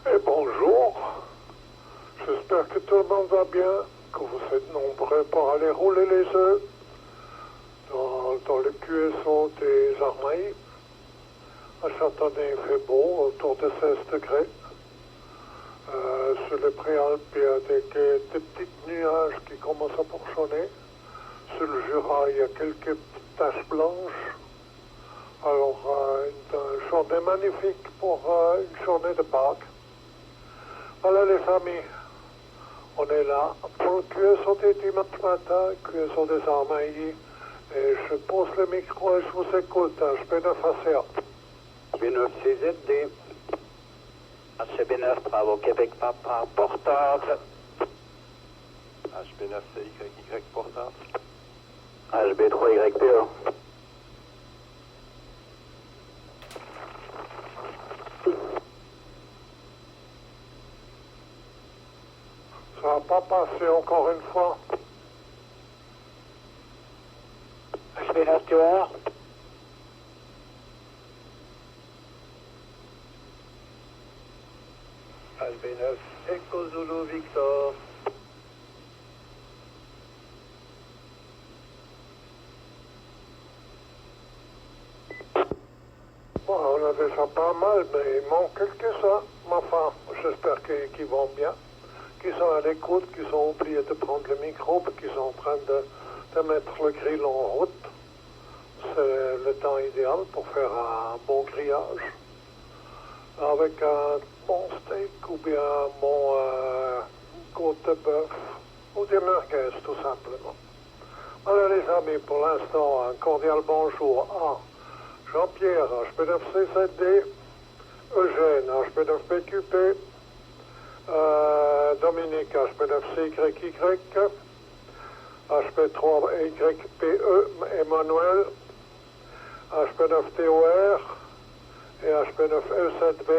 Et bonjour. J'espère que tout le monde va bien, que vous êtes nombreux pour aller rouler les œufs dans le QSO des Armailles. À Châtenay, il fait beau, autour de 16 degrés. Sur les Préalpes, il y a des petits nuages qui commencent à bourgeonner. Sur le Jura, il y a quelques petites taches blanches. Alors, une journée magnifique pour une journée de Pâques. Voilà les amis, on est là pour le QSO des dimanche matin, QSO des Armailles. Et je pose le micro et je vous écoute, HB9ACA. HB9CZD. HB9 Bravo Québec Papa, portable. HB9CYY portable. HB3YPE. Ça va pas passer encore une fois. HB9 Tueur. HB9 Echo Zulu Victor. Bon, on a déjà pas mal, mais il manque quelques-uns. Mais enfin, j'espère qu'ils vont bien, qu'ils sont à l'écoute, qu'ils ont oublié de prendre le micro, qu'ils sont en train de mettre le grill en route. C'est le temps idéal pour faire un bon grillage. Avec un bon steak ou bien un bon côte de bœuf ou des merguez tout simplement. Voilà les amis, pour l'instant, un cordial bonjour à Jean-Pierre, HB9CZD, Eugène, HB9PQP, Dominique, HB9CYY, HB3YPE, Emmanuel, HB9TOR et HB9EZB,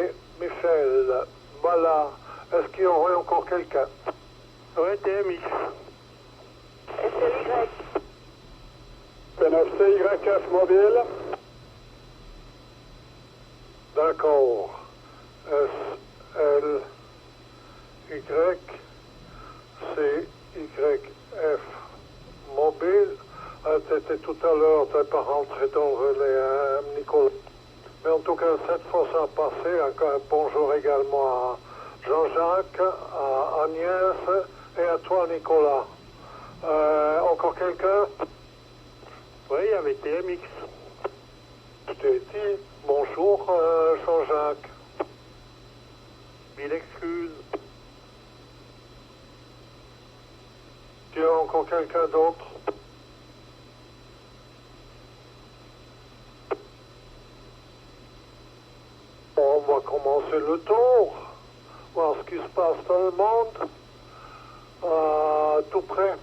Michel. Voilà. Est-ce qu'il y aurait encore quelqu'un? Oui, TMX. SLY. HB9CYF mobile. D'accord. S, L, Y, C, Y, F, mobile. T'étais tout à l'heure, t'es pas rentré dans le relais, Nicolas. Mais en tout cas, cette fois, ça a passé. Un bonjour également à Jean-Jacques, à Agnès et à toi, Nicolas. Encore quelqu'un? Oui, il y avait TMX. Je t'ai dit bonjour, Jean-Jacques. Mille excuses. Tu as encore quelqu'un d'autre? Bon, on va commencer le tour, voir ce qui se passe dans le monde. Tout près.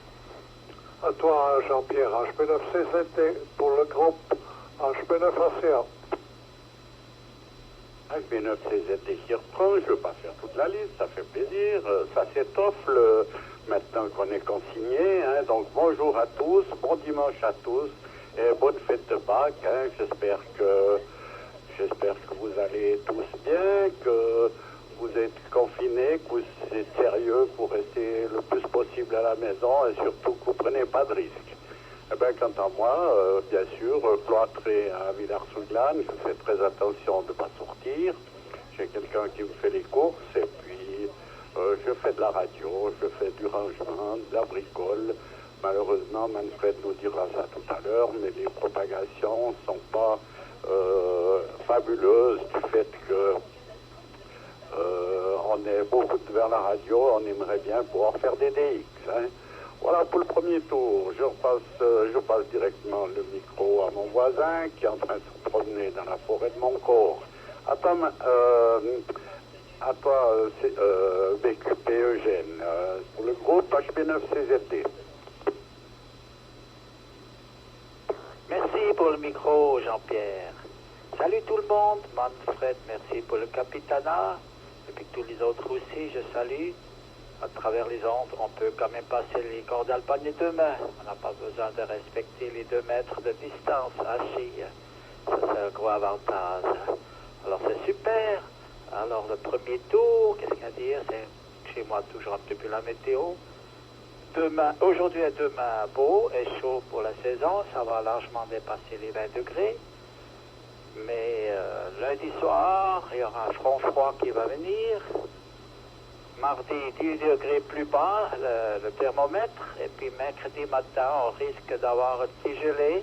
À toi, Jean-Pierre, HB9CZD pour le groupe HB9ACA. HB9CZD qui reprend, je ne veux pas faire toute la liste, ça fait plaisir. Ça s'étoffe maintenant qu'on est consigné. Hein. Donc bonjour à tous, bon dimanche à tous et bonne fête de Pâques. Hein. J'espère que vous allez tous bien, que vous êtes confinés, que vous êtes sérieux pour rester le plus possible à la maison et surtout que vous ne prenez pas de risques. Eh bien, quant à moi, bien sûr, cloîtré à Villars-sous-Glane, je fais très attention de ne pas sortir. J'ai quelqu'un qui me fait les courses et puis je fais de la radio, je fais du rangement, de la bricole. Malheureusement, Manfred nous dira ça tout à l'heure, mais les propagations ne sont pas fabuleuses du fait que on est beaucoup vers la radio, on aimerait bien pouvoir faire des DX. Hein. Voilà pour le premier tour. Je passe directement le micro à mon voisin qui est en train de se promener dans la forêt de Montcor. À toi, BQP Eugène, pour le groupe HB9CZD. Merci pour le micro, Jean-Pierre. Salut tout le monde, Manfred, merci pour le capitanat. Et puis tous les autres aussi, je salue. À travers les ondes, on peut quand même passer les cordes alpagnes les 2 mains. On n'a pas besoin de respecter les 2 mètres de distance assis. Ça, c'est un gros avantage. Alors c'est super. Alors, le premier tour, qu'est-ce qu'il y a à dire? C'est chez moi toujours un petit peu la météo. Aujourd'hui et demain, beau et chaud pour la saison. Ça va largement dépasser les 20 degrés. Mais lundi soir, il y aura un front froid qui va venir. Mardi, 10 degrés plus bas, le thermomètre. Et puis mercredi matin, on risque d'avoir un petit gelé.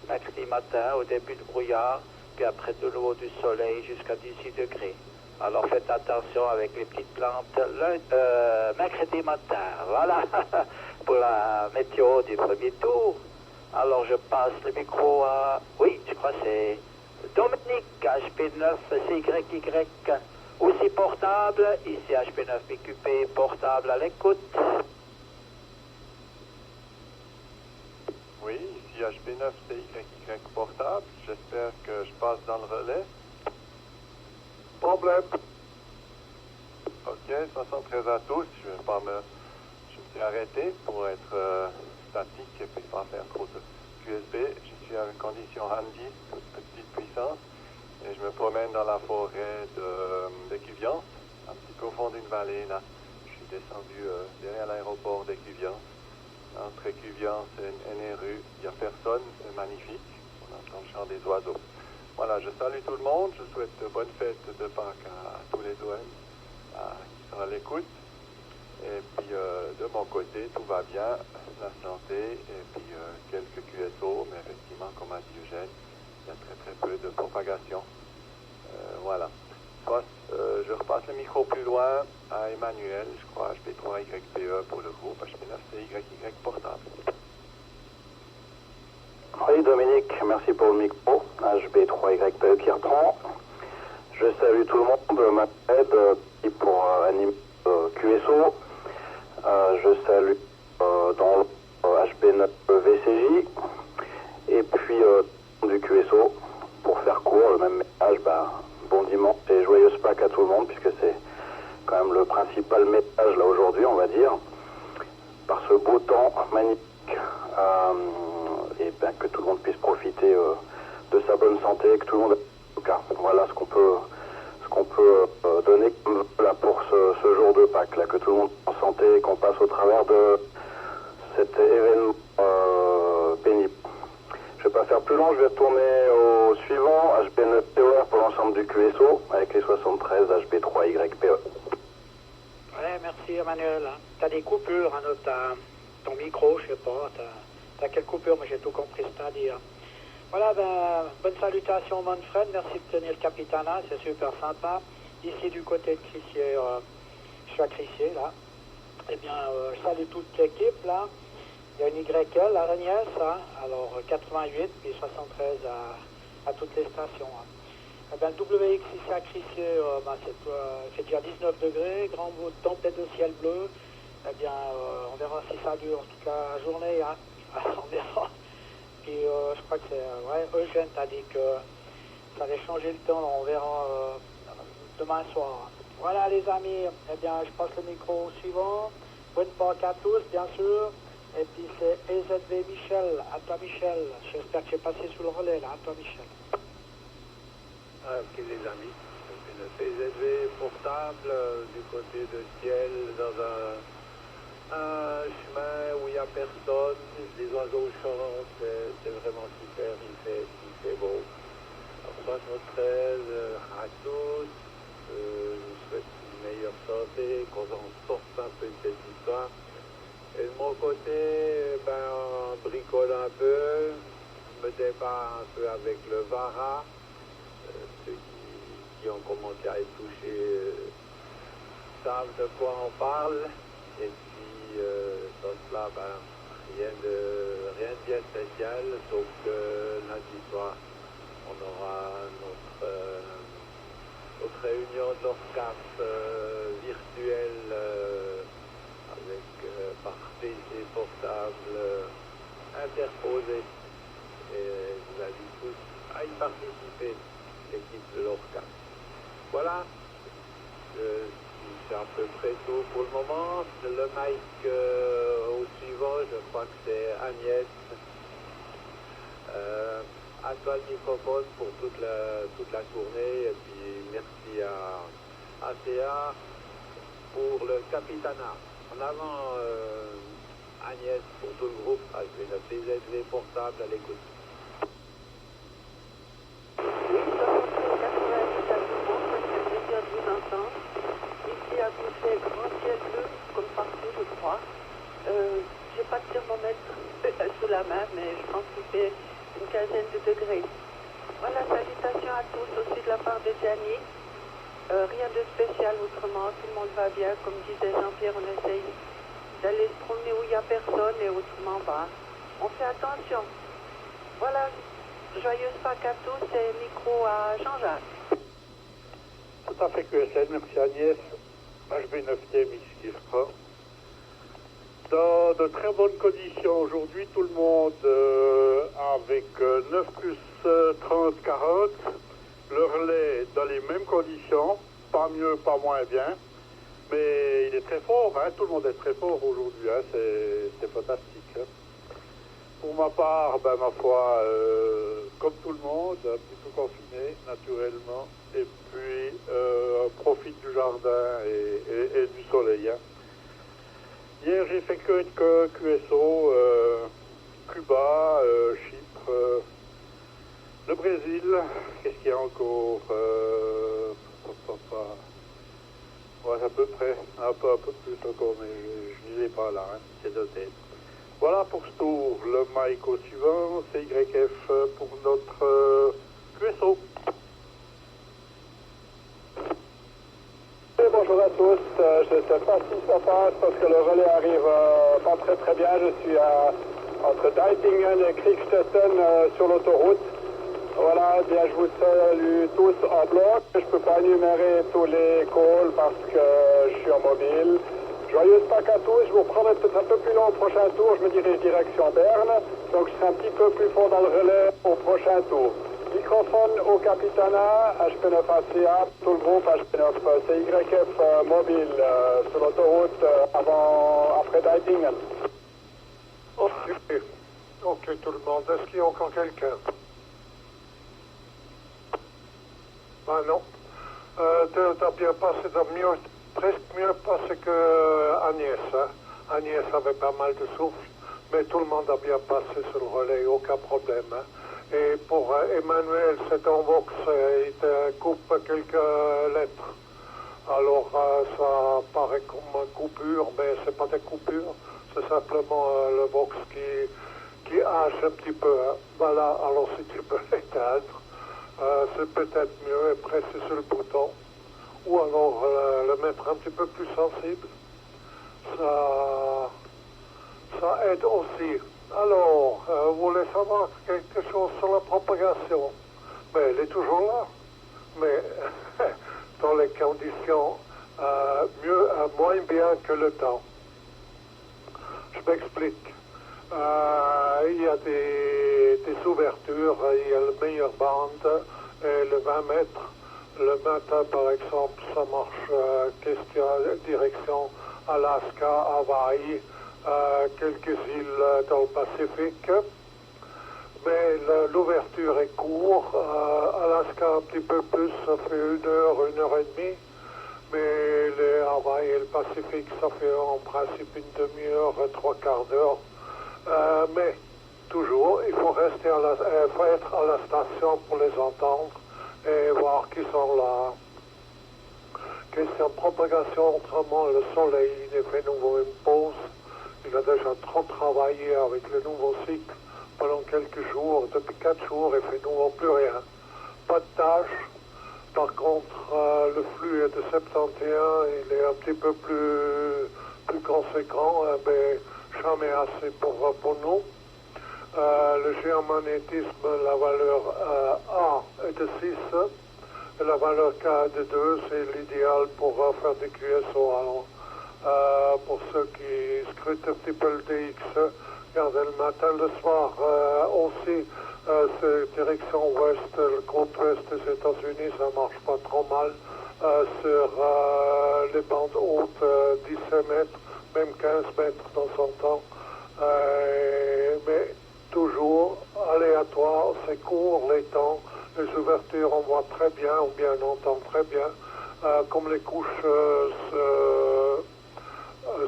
Mercredi matin, au début de brouillard. Puis après de l'eau du soleil jusqu'à 18 degrés. Alors faites attention avec les petites plantes. Mercredi matin, voilà, pour la météo du premier tour. Alors je passe le micro à... Oui, je crois que c'est Dominique, HP9CYY, aussi portable. Ici HP9BQP, portable à l'écoute. Oui, ici HP9CYY portable. J'espère que je passe dans le relais. Problème. Ok, 73 à tous. Je me suis arrêté pour être statique et puis pas faire trop de QSB. Je suis à une condition handy, toute petite puissance, et je me promène dans la forêt d'Écuviance, un petit peu au fond d'une vallée là. Je suis descendu derrière l'aéroport d'Écuviance. Entre Écuviance et NRU, il n'y a personne, c'est magnifique. On entend le chant des oiseaux. Voilà, je salue tout le monde, je souhaite de bonnes fêtes de Pâques à tous les OM qui sont à l'écoute. Et puis de mon côté, tout va bien, la santé et puis quelques QSO, mais effectivement, comme a dit Eugène, il y a très très peu de propagation. Voilà. Je repasse le micro plus loin à Emmanuel, je crois, HP3YPE pour le groupe, HP9CYY portable. Oui, Dominique, merci pour le micro. HB3YPE qui reprend. Je salue tout le monde, Manfred pour animer QSO. Je salue dans le HB9VCJ. Et puis du QSO, pour faire court, le même message, bon dimanche et joyeuse Pâques à tout le monde, puisque c'est quand même le principal message là aujourd'hui, on va dire, par ce beau temps magnifique. Et bien que tout le monde puisse profiter de sa bonne santé, que tout le monde, en tout cas, voilà ce qu'on peut donner comme là pour ce jour de Pâques, là, que tout le monde soit en santé et qu'on passe au travers de cet événement pénible. Je ne vais pas faire plus long, je vais retourner au suivant, HB9POR pour l'ensemble du QSO, avec les 73 HB3YPE. Ouais, merci Emmanuel. T'as des coupures, hein, ton micro, je sais pas, t'as quelle coupure, mais j'ai tout compris ce que t'as à dire. Voilà, bonne salutation Manfred, merci de tenir le capitanat, c'est super sympa. Ici du côté de Crissier, je suis à Crissier là. Eh bien, je salue toute l'équipe là. Il y a une YL à Agnès, hein, alors 88 puis 73 à toutes les stations. Hein. Eh bien, le WX ici à Crissier, c'est déjà 19 degrés, grand bout de tempête de ciel bleu. Eh bien, on verra si ça dure toute la journée. Hein. On verra. Puis je crois que c'est... Eugène t'a dit que ça allait changer le temps. On verra demain soir. Voilà les amis. Eh bien, je passe le micro au suivant. Bonne Pâques à tous, bien sûr. Et puis c'est EZV Michel. À toi Michel. J'espère que j'ai passé sous le relais là. À toi Michel. Ok les amis. C'est le EZV portable du côté de Ciel dans un chemin où il n'y a personne, les oiseaux chantent, c'est vraiment super, il fait beau. Alors 73 à tous, je vous souhaite une meilleure santé, qu'on en sorte un peu de cette histoire. Et de mon côté, on bricole un peu, je me débat un peu avec le Vara, ceux qui ont commencé à être touchés savent de quoi on parle. Et puis, dans cela, rien de bien spécial, sauf que lundi soir, on aura notre réunion d'ORCAP virtuelle avec par PC portable interposé. Et je vous invite tous à y participer, l'équipe de l'ORCAP. Voilà. C'est à peu près tout pour le moment. Le mic au suivant, je crois que c'est Agnès. À toi le microphone pour toute la journée. Et puis merci à RCA pour le Capitana. En avant, Agnès pour tout le groupe, HB9TZV portable à l'écoute. Oui, 90 à tout le monde, ça fait plaisir de vous entendre. Ici à Gousset, grand ciel bleu, comme partout, je crois. J'ai pas de thermomètre sous la main, mais je pense qu'il fait une quinzaine de degrés. Voilà, salutations à tous aussi de la part de Gianni. Rien de spécial autrement, tout le monde va bien. Comme disait Jean-Pierre, on essaye d'aller se promener où il n'y a personne et autrement, bah, on fait attention. Voilà, joyeuse Pâques à tous et micro à Jean-Jacques. Tout à fait QSL, merci Agnès. HB9T, qui sera. Dans de très bonnes conditions aujourd'hui, tout le monde avec 9 plus 30, 40. Le relais dans les mêmes conditions, pas mieux, pas moins bien. Mais il est très fort, hein, tout le monde est très fort aujourd'hui, hein, c'est fantastique. Hein. Pour ma part, ben, ma foi, comme tout le monde, un petit peu confiné, naturellement, et puis on profite du jardin et du soleil. Hein. Hier, j'ai fait que QSO, Cuba, Chypre, le Brésil, qu'est-ce qu'il y a encore ouais, à peu près, un peu plus encore, mais je n'y vais pas là, hein, c'est noté. Voilà pour ce tour. Le mic au suivant, c'est YF pour notre QSO. Bonjour à tous, je ne sais pas si ça passe parce que le relais arrive pas très bien. Je suis entre Deitingen et Kriegstetten sur l'autoroute. Voilà, bien je vous salue tous en bloc. Je ne peux pas énumérer tous les calls parce que je suis en mobile. Joyeuse Pâques à tous, je vous prendrai peut-être un peu plus long au prochain tour. Je me dirige direction Berne, donc je serai un petit peu plus fort dans le relais au prochain tour. Microphone au Capitana, HP9ACA, tout le groupe HP9, c'est YF mobile sur l'autoroute après Deitingen. Ok tout le monde, est-ce qu'il y a encore quelqu'un? Ah non. T'as bien passé, presque mieux passé que Agnès. Hein? Agnès avait pas mal de souffle, mais tout le monde a bien passé sur le relais, aucun problème. Hein? Et pour Emmanuel, c'est en Vox, il te coupe quelques lettres. Alors ça paraît comme une coupure, mais c'est pas des coupures, c'est simplement le Vox qui hache un petit peu. Hein? Voilà, alors si tu peux l'éteindre, c'est peut-être mieux et presser sur le bouton. Ou alors le mettre un petit peu plus sensible. Ça aide aussi. Alors, vous voulez savoir quelque chose sur la propagation? Mais elle est toujours là. Mais dans les conditions moins bien que le temps. Je m'explique. Il y a des ouvertures, il y a le meilleur bande et le 20 mètres. Le matin, par exemple, ça marche direction Alaska, Hawaï, quelques îles dans le Pacifique. Mais l'ouverture est courte. Alaska, un petit peu plus, ça fait 1 heure et demie. Mais les Hawaï et le Pacifique, ça fait en principe une demi-heure, 3/4 d'heure. Mais toujours, il faut rester faut être à la station pour les entendre et voir qu'ils sont là. Question de propagation, autrement, le soleil, il fait nouveau une pause. Il a déjà trop travaillé avec le nouveau cycle pendant quelques jours. Depuis 4 jours, il fait nouveau plus rien. Pas de tâches. Par contre, le flux est de 71, il est un petit peu plus conséquent, mais jamais assez pour nous. Le géomagnétisme, la valeur A est de 6, et la valeur K est de 2, c'est l'idéal pour faire des QSO. Alors, pour ceux qui scrutent un petit peu le DX, regardez le matin, le soir aussi, c'est direction ouest, le côte ouest des États-Unis, ça marche pas trop mal. Sur les bandes hautes, 17 mètres, même 15 mètres dans son temps. Mais toujours aléatoire, c'est court les temps, les ouvertures on voit très bien ou bien on entend très bien. comme les couches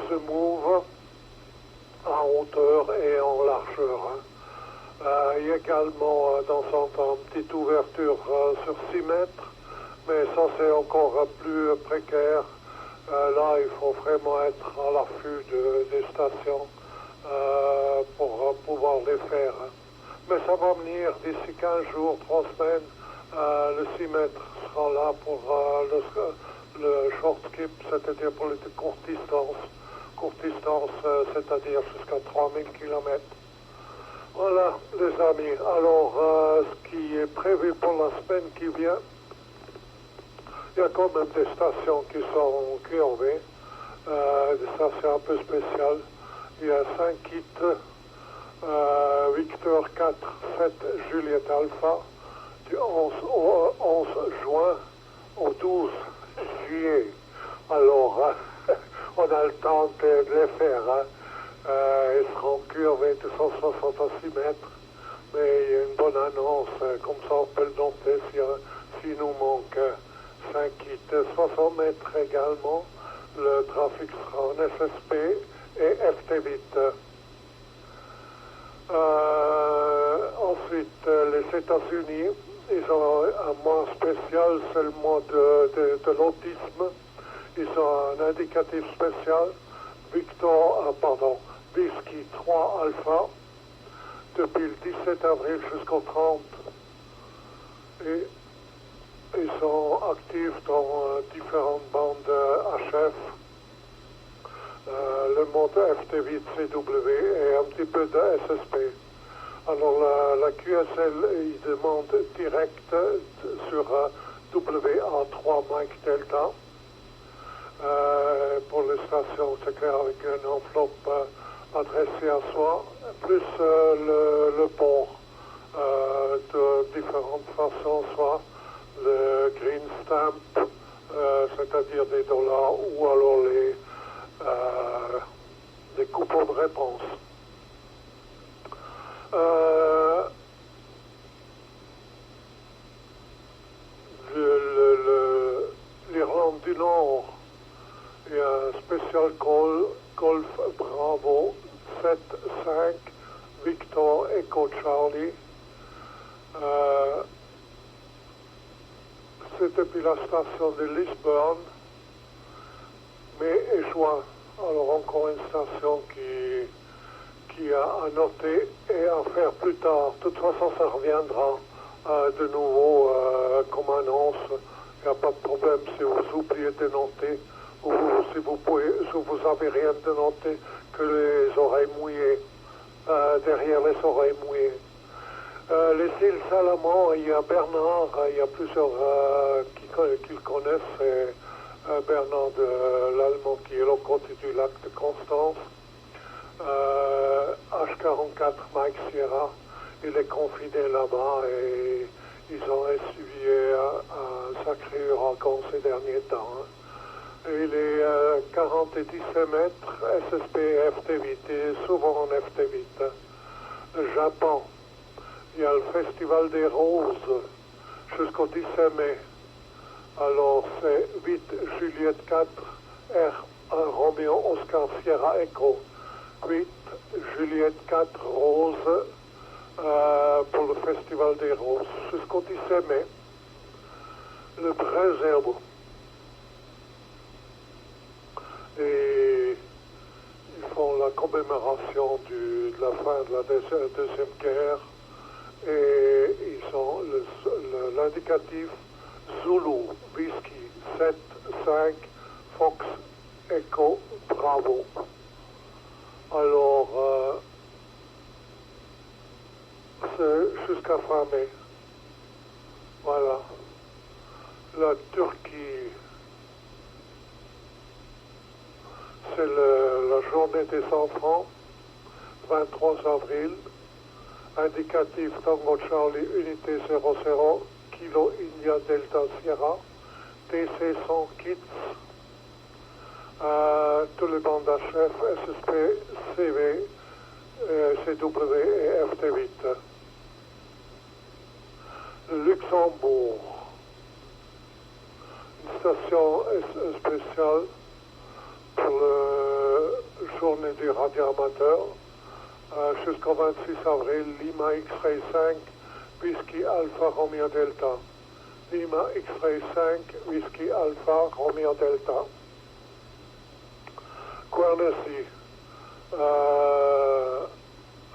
se mouvent en hauteur et en largeur. Il y a également dans son temps une petite ouverture sur 6 mètres, mais ça c'est encore plus précaire. Là, il faut vraiment être à l'affût des stations pour pouvoir les faire. Mais ça va venir d'ici 15 jours, 3 semaines. Le 6 mètres sera là pour le short skip, c'est-à-dire pour les courtes distances. Courte distance, c'est-à-dire jusqu'à 3000 km. Voilà, les amis. Alors, ce qui est prévu pour la semaine qui vient, il y a quand même des stations qui sont QRV, des stations un peu spéciales. Il y a 5 kits, Victor 4, 7, Juliette Alpha, du 11 juin au 12 juillet. Alors, on a le temps de les faire. Ils seront QRV de 166 mètres, mais il y a une bonne annonce, comme ça on peut le noter s'il nous manque 5 kits. 60 mètres également, le trafic sera en SSP et FT8. Ensuite, les États-Unis, ils ont un mois spécial, c'est le mois de l'autisme. Ils ont un indicatif spécial, Whisky 3 Alpha, depuis le 17 avril jusqu'au 30. Et ils sont actifs dans différentes bandes HF, le mode FT8CW et un petit peu de SSP. Alors la QSL, il demande direct sur WA3 Mike Delta. Pour les stations, c'est clair, avec une enveloppe adressée à soi, plus le port de différentes façons, soit le green stamp, c'est-à-dire des dollars, ou alors les coupons de réponse. L'Irlande du Nord, il y a un spécial call, Golf Bravo 7-5, Victor Echo Charlie. C'est depuis la station de Lisburn, mais échoua. Alors encore une station qui a à noter et à faire plus tard. De toute façon, ça reviendra de nouveau comme annonce. Il n'y a pas de problème si vous oubliez de noter ou si vous avez rien de noter que les oreilles mouillées, derrière les oreilles mouillées. Les îles Salomon, il y a Bernard, il y a plusieurs qui le connaissent, c'est Bernard de l'Allemand qui est au côté du lac de Constance. H44 Mike Sierra, il est confiné là-bas et ils ont essuyé un sacré ouragan ces derniers temps. Il est 40 et 17 mètres, SSP FT8, et souvent en FT8. Le Japon, il y a le Festival des Roses jusqu'au 17 mai. Alors c'est 8 Juliette 4 R1 Romeo Oscar Sierra Echo. 8 Juliette 4 Rose pour le Festival des Roses jusqu'au 17 mai. Le Brésil. Et ils font la commémoration de la fin de la Deuxième Guerre et ils ont l'indicatif Zulu Whisky 7-5 Fox Echo Bravo. Alors, c'est jusqu'à fin mai. Voilà. La Turquie, c'est la journée des enfants, 23 avril. Indicatif Tango Charlie, unité 00, Kilo India Delta Sierra, TC 100 kits, tous les bandes HF, SSP, CV, CW et FT8. Le Luxembourg, une station spéciale pour la journée du radioamateur. Jusqu'au 26 avril, Lima X-Ray 5, Whisky Alpha Romeo Delta. Lima X-Ray 5, Whisky Alpha Romeo Delta. Guernsey,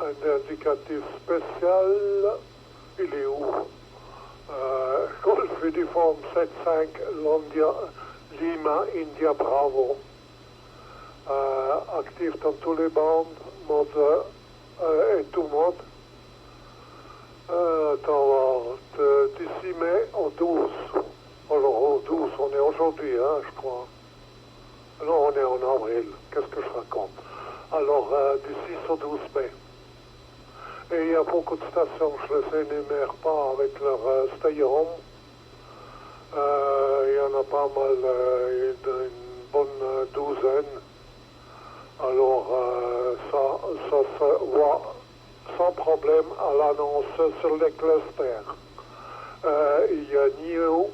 un indicatif spécial, il est où? Golf Uniforme 75 Lima India Bravo. Actif dans tous les bandes, mode et tout mode. D'ici mai au 12. Alors au 12, on est aujourd'hui, hein, je crois. Non, on est en avril. Qu'est-ce que je raconte? Alors, du 6 au 12 mai. Et il y a beaucoup de stations, je ne les énumère pas avec leur stay home. Il y en a pas mal, une bonne douzaine. Alors, ça se voit sans problème à l'annonce sur les clusters. Il y a New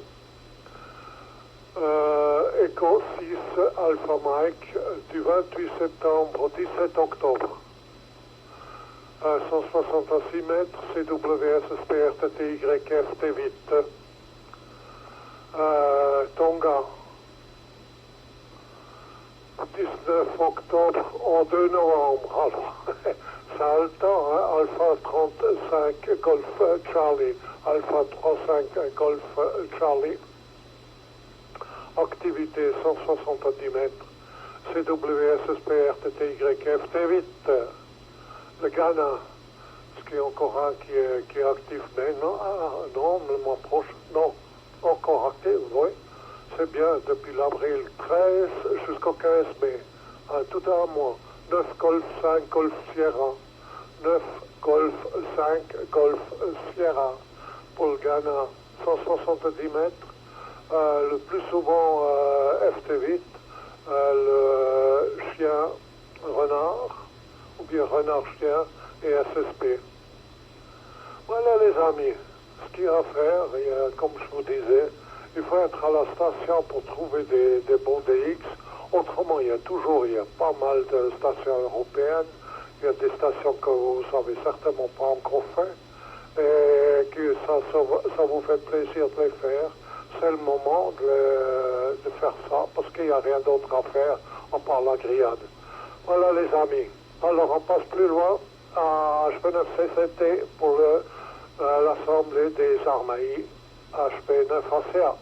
Echo 6 Alpha Mike du 28 septembre au 17 octobre. 166 mètres, CWSSPRTTY FT8. Tonga. 19 octobre au 2 novembre. Alors, ça a le temps, hein? Alpha 35 Golf Charlie. Alpha 35 Golf Charlie. Activité 170 mètres. CWSSPRTTY FT8. Le Ghana. Est-ce qu'il y a encore un qui est actif? Mais non, non, le mois prochain. Non, encore actif, oui. C'est bien, depuis l'avril 13 jusqu'au 15 mai. Tout un mois. 9 Golf 5 Golf Sierra. 9 Golf 5 Golf Sierra. Pour le Ghana, 170 mètres. Le plus souvent FT8. Le chien renard. Ou bien renard-chien et SSP. Voilà les amis, ce qu'il y a à faire, et, comme je vous disais, il faut être à la station pour trouver des bons DX. Autrement, il y a pas mal de stations européennes, il y a des stations que vous savez certainement pas encore fait, et que ça vous fait plaisir de les faire. C'est le moment de faire ça, parce qu'il n'y a rien d'autre à faire à part la grillade. Voilà les amis. Alors on passe plus loin à HP9CCT pour l'Assemblée des armées HP9ACA.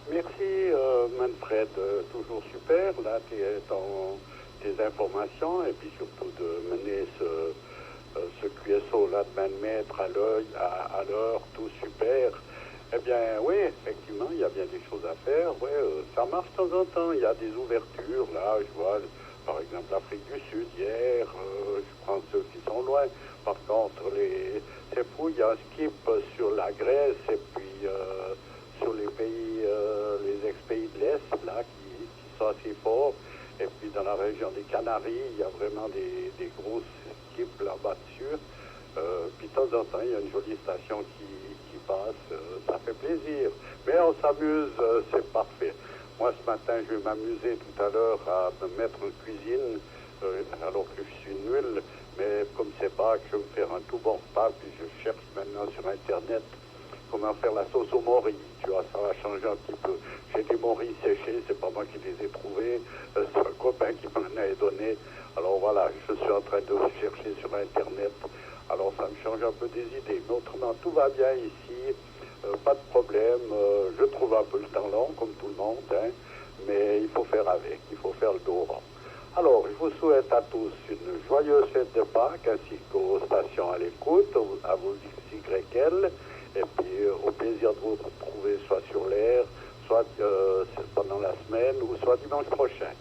Merci Manfred, toujours super, là tu es dans tes informations et puis surtout de mener ce QSO là de 20 mètres à l'heure, tout super. Eh bien oui, effectivement, il y a bien des choses à faire, ça marche de temps en temps, il y a des ouvertures, là je vois par exemple l'Afrique du Sud hier, je prends ceux qui sont loin, par contre c'est fou, il y a un skip sur la Grèce et puis sur les pays, les ex-pays de l'Est là qui sont assez forts, et puis dans la région des Canaries, il y a vraiment des grosses skips là-bas dessus, puis de temps en temps il y a une jolie station qui passe, ça fait plaisir, mais on s'amuse, c'est parfait. Moi, ce matin, je vais m'amuser tout à l'heure à me mettre en cuisine, alors que je suis nul, mais comme c'est pas que je vais me faire un tout bon repas, puis je cherche maintenant sur Internet comment faire la sauce aux morilles. Tu vois, ça va changer un petit peu. J'ai des morilles séchées, c'est pas moi qui les ai trouvées, c'est un copain qui m'en a donné. Alors voilà, je suis en train de chercher sur Internet. Alors ça me change un peu des idées. Mais autrement, tout va bien ici. Pas de problème, je trouve un peu le temps long, comme tout le monde, hein, mais il faut faire avec, il faut faire le dos rond. Alors, je vous souhaite à tous une joyeuse fête de Pâques, ainsi qu'aux stations à l'écoute, à vos YL, et puis au plaisir de vous retrouver soit sur l'air, soit pendant la semaine, ou soit dimanche prochain.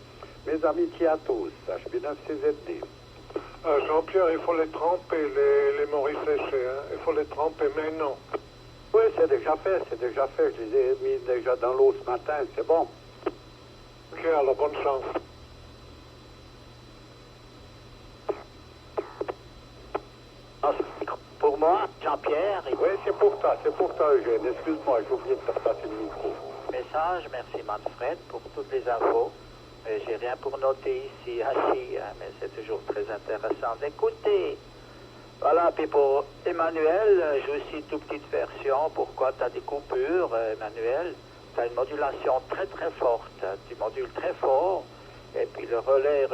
Mes amitiés à tous, HP9CZD. Jean-Pierre, il faut les tremper, les morilles séchées, hein. Il faut les tremper maintenant. Oui, c'est déjà fait, je les ai mis déjà dans l'eau ce matin, c'est bon. Ok, alors bonne chance. Pour moi, Jean Jean-Pierre. Oui, c'est pour toi, Eugène. Excuse-moi, j'ai oublié de te passer le micro. Message, merci Manfred pour toutes les infos. J'ai rien pour noter ici, assis, hein, mais c'est toujours très intéressant d'écouter. Voilà, puis pour Emmanuel, j'ai aussi une toute petite version. Pourquoi tu as des coupures, Emmanuel? Tu as une modulation très très forte. Hein. Tu modules très fort, et puis le relais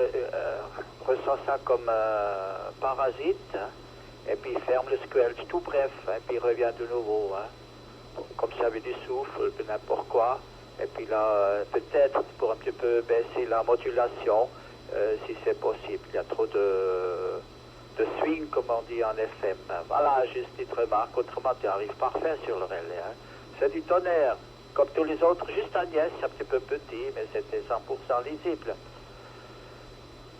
ressent ça comme parasite, hein, et puis il ferme le squelch tout bref, et puis il revient de nouveau. Hein. Comme ça avait du souffle, de n'importe quoi. Et puis là, peut-être pour un petit peu baisser la modulation, si c'est possible. Il y a trop de swing, comme on dit en FM. Voilà, juste petite remarque. Autrement, tu arrives parfait sur le relais. Hein. C'est du tonnerre. Comme tous les autres, juste Agnès, c'est un petit peu petit, mais c'était 100% lisible.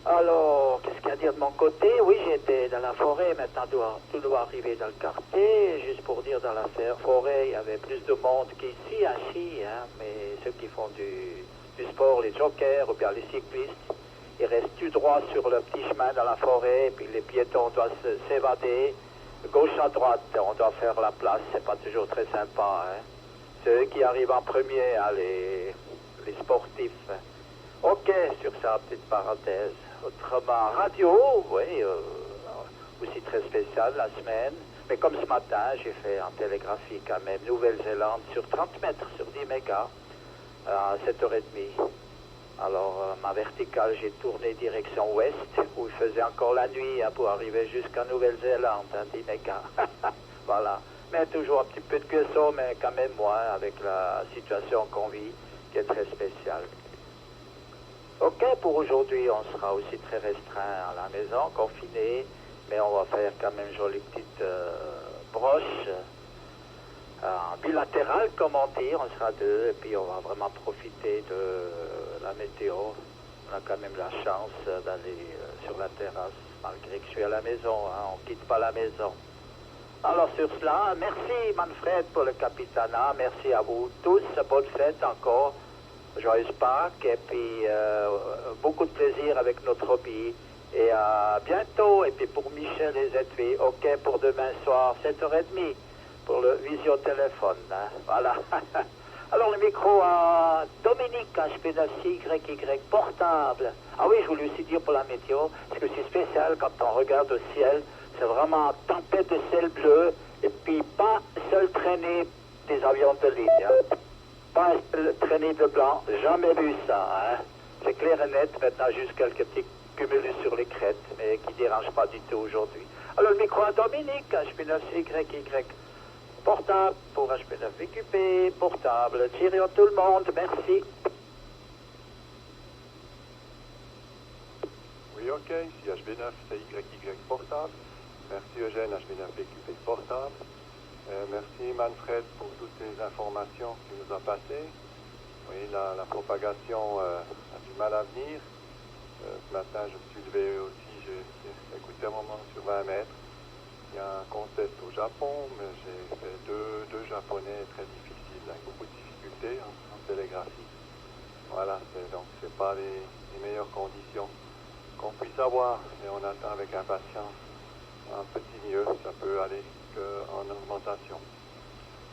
Alors, qu'est-ce qu'il y a à dire de mon côté? Oui, j'étais dans la forêt, maintenant tout doit arriver dans le quartier. Juste pour dire, dans la forêt, il y avait plus de monde qu'ici, à Chi, hein, mais ceux qui font du sport, les jokers ou bien les cyclistes, ils restent tout droit sur le petit chemin dans la forêt, et puis les piétons doivent s'évader, gauche à droite, on doit faire la place, c'est pas toujours très sympa. Hein. C'est eux qui arrivent en premier, hein, les sportifs. Ok, sur ça, petite parenthèse. Autrement, radio, oui, aussi très spécial la semaine. Mais comme ce matin, j'ai fait en télégraphie quand même Nouvelle-Zélande sur 30 mètres, sur 10 mégas, à 7h30. Alors, ma verticale, j'ai tourné direction ouest, où il faisait encore la nuit hein, pour arriver jusqu'à Nouvelle-Zélande, hein, 10 mégas. Voilà. Mais toujours un petit peu de QSO, mais quand même moins, avec la situation qu'on vit, qui est très spéciale. Ok, pour aujourd'hui, on sera aussi très restreint à la maison, confiné, mais on va faire quand même une jolie petite broche bilatérale, comme on dit, on sera deux, et puis on va vraiment profiter de la météo. On a quand même la chance d'aller sur la terrasse, malgré que je suis à la maison, hein, on ne quitte pas la maison. Alors sur cela, merci Manfred pour le capitanat, merci à vous tous, bonne fête encore. Joyeuse Pâques et puis beaucoup de plaisir avec notre hobby. Et à bientôt. Et puis pour Michel et ZV, ok pour demain soir, 7h30 pour le visio-téléphone. Hein. Voilà. Alors le micro à Dominique HP9CYY portable. Ah oui, je voulais aussi dire pour la météo, parce que c'est spécial quand on regarde au ciel, c'est vraiment tempête de ciel bleu et puis pas seule traînée des avions de ligne. Hein. Pas un traînée de blanc, jamais vu ça. Hein. C'est clair et net, maintenant juste quelques petits cumulus sur les crêtes, mais qui ne dérangent pas du tout aujourd'hui. Alors le micro à Dominique, HP9CYY, portable pour HP9VQP, portable. Cheerio tout le monde, merci. Oui, ok, ici HB9CYY portable. Merci Eugène, HB9VQP portable. Merci Manfred pour toutes ces informations que tu nous as passées. Oui, la propagation a du mal à venir. Ce matin, je me suis levé aussi, j'ai écouté un moment sur 20 mètres. Il y a un contest au Japon, mais j'ai fait deux japonais très difficiles, avec beaucoup de difficultés en télégraphie. Voilà, donc c'est pas les meilleures conditions qu'on puisse avoir, et on attend avec impatience un petit mieux, ça peut aller qu'en augmentation.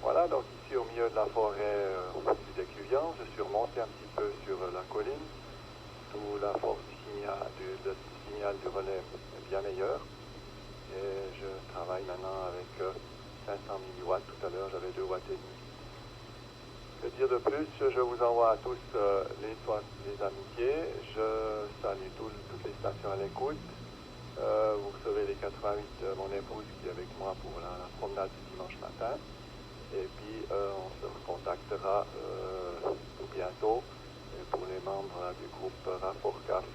Voilà, donc ici au milieu de la forêt des Cluvians, je suis remonté un petit peu sur la colline, où la force du signal du relais est bien meilleure. Et je travaille maintenant avec 500 milliwatts. Tout à l'heure, j'avais 2 watts et demi. Que dire de plus? Je vous envoie à tous les amitiés. Je salue toutes les stations à l'écoute. Vous recevez les 88 de mon épouse qui est avec moi pour la promenade du dimanche matin. Et puis, on se recontactera tout bientôt pour les membres du groupe Rapport-CAF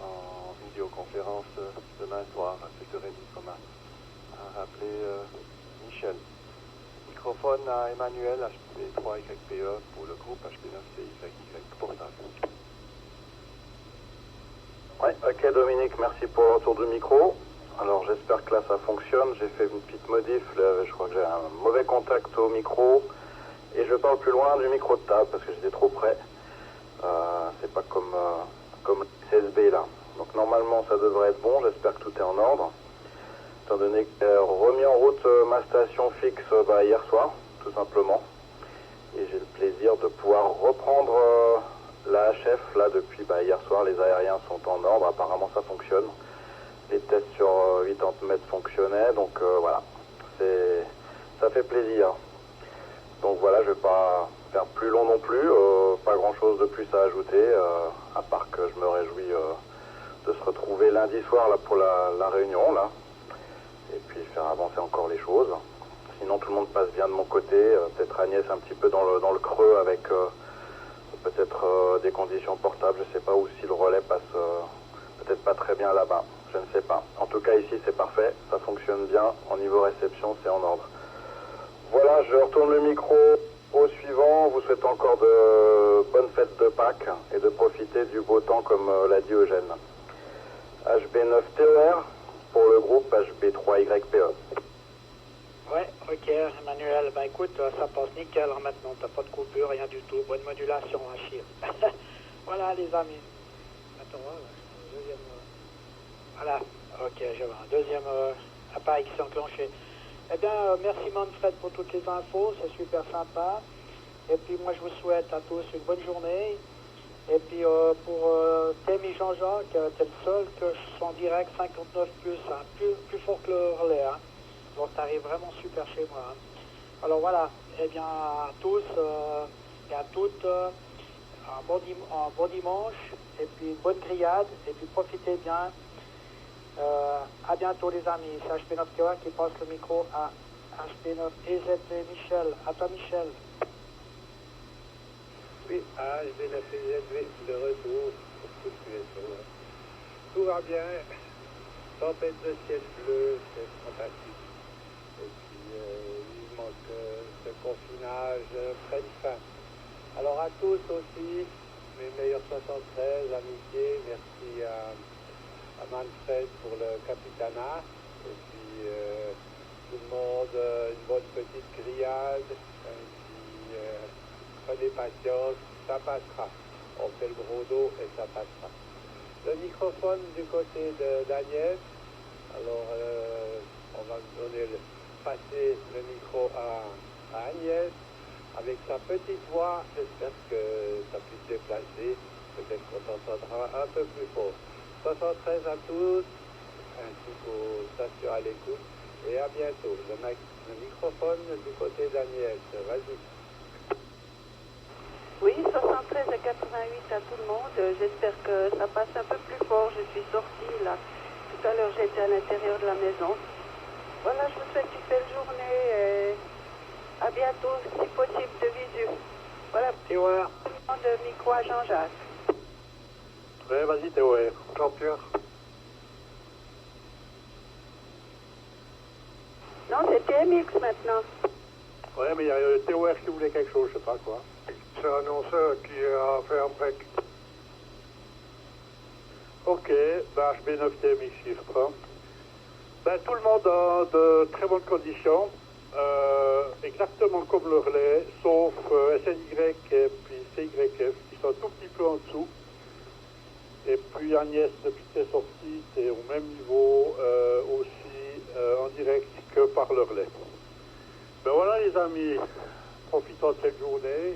en vidéoconférence demain soir à 7h30, comme a rappelé Michel. Microphone à Emmanuel, HP3YPE pour le groupe HP9CYY portable. Ouais, ok Dominique, merci pour le retour du micro. Alors j'espère que là ça fonctionne. J'ai fait une petite modif, je crois que j'ai un mauvais contact au micro et je parle plus loin du micro de table parce que j'étais trop près. C'est pas comme CSB là. Donc normalement ça devrait être bon, j'espère que tout est en ordre. étant donné que j'ai remis en route ma station fixe hier soir, tout simplement. Et j'ai le plaisir de pouvoir reprendre la HF là depuis hier soir. Les aériens sont en ordre, apparemment ça fonctionne. Les tests sur 80 mètres fonctionnaient, donc voilà, ça fait plaisir. Donc voilà, je vais pas faire plus long non plus, pas grand chose de plus à ajouter, à part que je me réjouis de se retrouver lundi soir là, pour la réunion là, et puis faire avancer encore les choses. Sinon tout le monde passe bien de mon côté, peut-être Agnès un petit peu dans le creux avec peut-être des conditions portables, je sais pas, ou si le relais passe peut-être pas très bien là-bas, je ne sais pas. En tout cas ici c'est parfait, ça fonctionne bien, au niveau réception c'est en ordre. Voilà, je retourne le micro au suivant, vous souhaite encore de bonnes fêtes de Pâques et de profiter du beau temps comme l'a dit Eugène. HB9TOR pour le groupe HB3YPE. Ouais, ok, Emmanuel. Ben écoute, ça passe nickel maintenant. T'as pas de coupure, rien du tout. Bonne modulation, Achille. Voilà, les amis. Attends, deuxième. Voilà, ok, je vois. Deuxième appareil qui s'est enclenché. Eh bien, merci Manfred pour toutes les infos. C'est super sympa. Et puis, moi, je vous souhaite à tous une bonne journée. Et puis, pour Témi Jean-Jacques, t'es le seul que je sens direct 59+, hein, plus fort que le relais, hein. Donc, tu arrives vraiment super chez moi. Hein. Alors voilà, eh bien à tous et à toutes, un bon dimanche, et puis bonne grillade, et puis profitez bien. À bientôt les amis, c'est HP9 Kiowa qui passe le micro à HP9 EZV Michel. À toi Michel. Oui, HP9 EZV de retour pour tout QSO. Tout va bien, tempête de ciel bleu, c'est fantastique. Et puis, vivement que ce confinage prenne fin. Alors à tous aussi, mes meilleurs 73, amitié, merci à Manfred pour le capitanat. Et puis, tout le monde, une bonne petite grillade. Et puis, prenez patience, ça passera. On fait le gros dos et ça passera. Le microphone du côté d'Agnès. Alors, on va passer le micro à Agnès avec sa petite voix. J'espère que ça puisse déplacer. Peut-être qu'on t'entendra un peu plus fort. 73 à tous, ainsi qu'aux stations à l'écoute. Et à bientôt. Le microphone du côté d'Agnès. Vas-y. Oui, 73 à 88 à tout le monde. J'espère que ça passe un peu plus fort. Je suis sortie là. Tout à l'heure, j'étais à l'intérieur de la maison. Voilà, je vous souhaite une belle journée et à bientôt, si possible, de visu. Voilà, Théoère. de micro à Jean-Jacques. Ouais, vas-y Théoère. Jean-Pierre. Non, c'est TMX maintenant. Ouais, mais il y a Théoère qui voulait quelque chose, je sais pas quoi. C'est l'annonceur qui a fait un break. Ok, bah, HB9 TMX, je reprends. Ben, tout le monde a de très bonnes conditions, exactement comme le relais, sauf SNY et puis CYF, qui sont un tout petit peu en dessous. Et puis Agnès, depuis que t'es sorti, t'es au même niveau aussi en direct que par le relais. Ben voilà les amis, profitons de cette journée.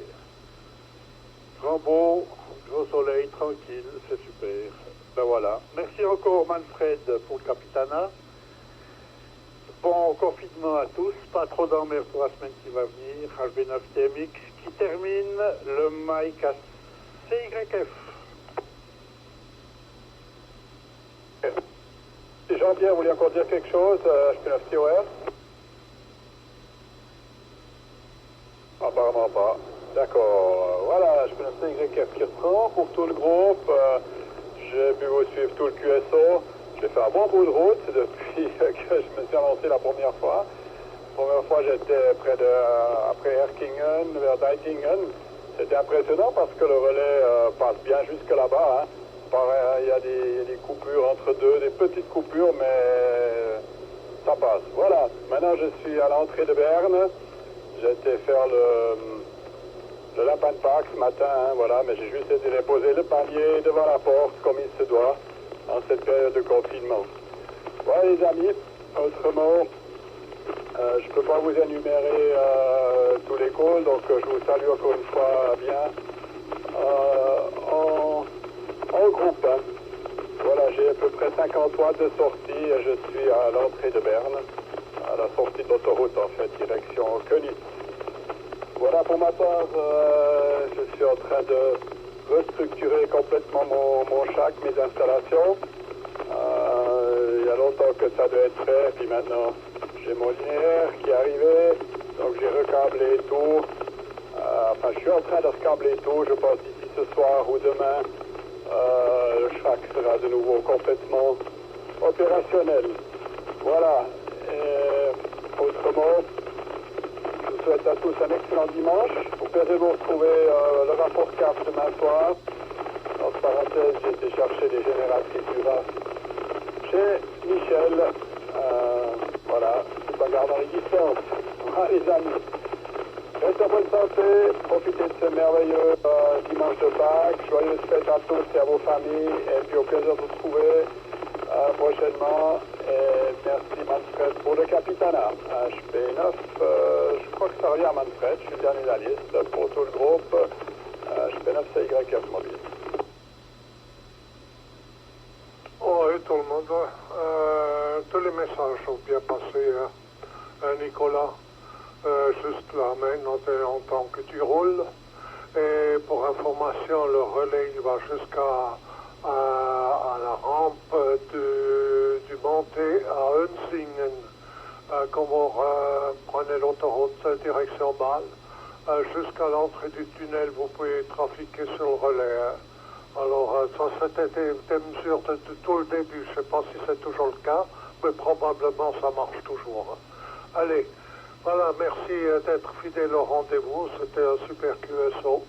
Grand beau, gros soleil, tranquille, c'est super. Ben voilà. Merci encore Manfred pour le capitanat. Bon confinement à tous, pas trop d'emmerde pour la semaine qui va venir. HB9 TMX qui termine le mic à CYF. Si Jean-Pierre voulait encore dire quelque chose, HB9 TOR. Apparemment pas. D'accord. Voilà, HB9 CYF qui reprend pour tout le groupe. J'ai pu vous suivre tout le QSO. J'ai fait un bon bout de route depuis que je me suis lancé la première fois. La première fois, j'étais après Erkingen, vers Deitingen. C'était impressionnant parce que le relais passe bien jusque là-bas. Hein. Il y a des coupures entre deux, des petites coupures, mais ça passe. Voilà, maintenant je suis à l'entrée de Berne. J'ai été faire le lapin de Pâques ce matin, hein, voilà, mais j'ai juste été déposer le panier devant la porte comme il se doit en cette période de confinement. Voilà les amis, Autrement, je ne peux pas vous énumérer tous les calls, donc je vous salue encore une fois bien. En groupe, hein. Voilà, j'ai à peu près 50 watts de sortie et je suis à l'entrée de Berne, à la sortie de l'autoroute en fait, direction Königs. Voilà, pour ma part, je suis en train de restructurer complètement mon shack, mes installations. Il y a longtemps que ça doit être fait, puis maintenant j'ai mon linéaire qui est arrivé, donc j'ai recablé tout. Enfin, je suis en train de recabler tout, je pense d'ici ce soir ou demain, le shack sera de nouveau complètement opérationnel. Voilà. Et autrement, je vous souhaite à tous un excellent dimanche. Au plaisir de vous retrouver le rapport CAP demain soir. En parenthèse, j'ai été chercher des génératrices Duras chez Michel. Voilà, je me garde en existence. Voilà les amis. Restez en bonne santé, profitez de ce merveilleux dimanche de Pâques. Joyeuses fêtes à tous et à vos familles. Et puis au plaisir de vous retrouver prochainement. Et merci Manfred pour le capitanat. HP9, je crois que ça revient à Manfred. Je suis le dernier de la liste pour tout le groupe. HP9 CYF mobile. Oui, tout le monde. Tous les messages sont bien passés, Nicolas. Juste là, maintenant, en tant que tu roules. Et pour information, le relais il va jusqu'à à la rampe du montée à Unsingen. Quand vous prenez l'autoroute direction Bâle, jusqu'à l'entrée du tunnel, vous pouvez trafiquer sur le relais. Alors, ça c'était des mesures de tout le début. Je ne sais pas si c'est toujours le cas, mais probablement ça marche toujours. Allez, voilà, merci d'être fidèle au rendez-vous. C'était un super QSO.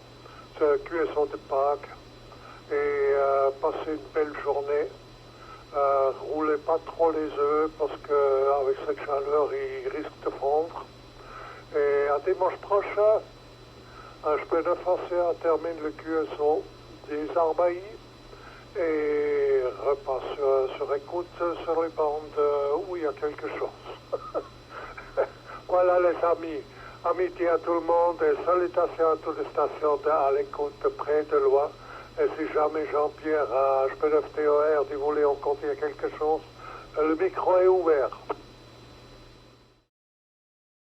C'est un QSO de Pâques. Et passez une belle journée. Roulez pas trop les œufs parce qu'avec cette chaleur, ils risquent de fondre. Et à dimanche prochain, je peux Océan termine le QSO des Arbaïs et repasse sur écoute sur les bandes où il y a quelque chose. Voilà les amis, amitié à tout le monde et salutations à toutes les stations à l'écoute de près, de loin. Et si jamais Jean-Pierre, HP9 TOR, du voulez en compter quelque chose, le micro est ouvert.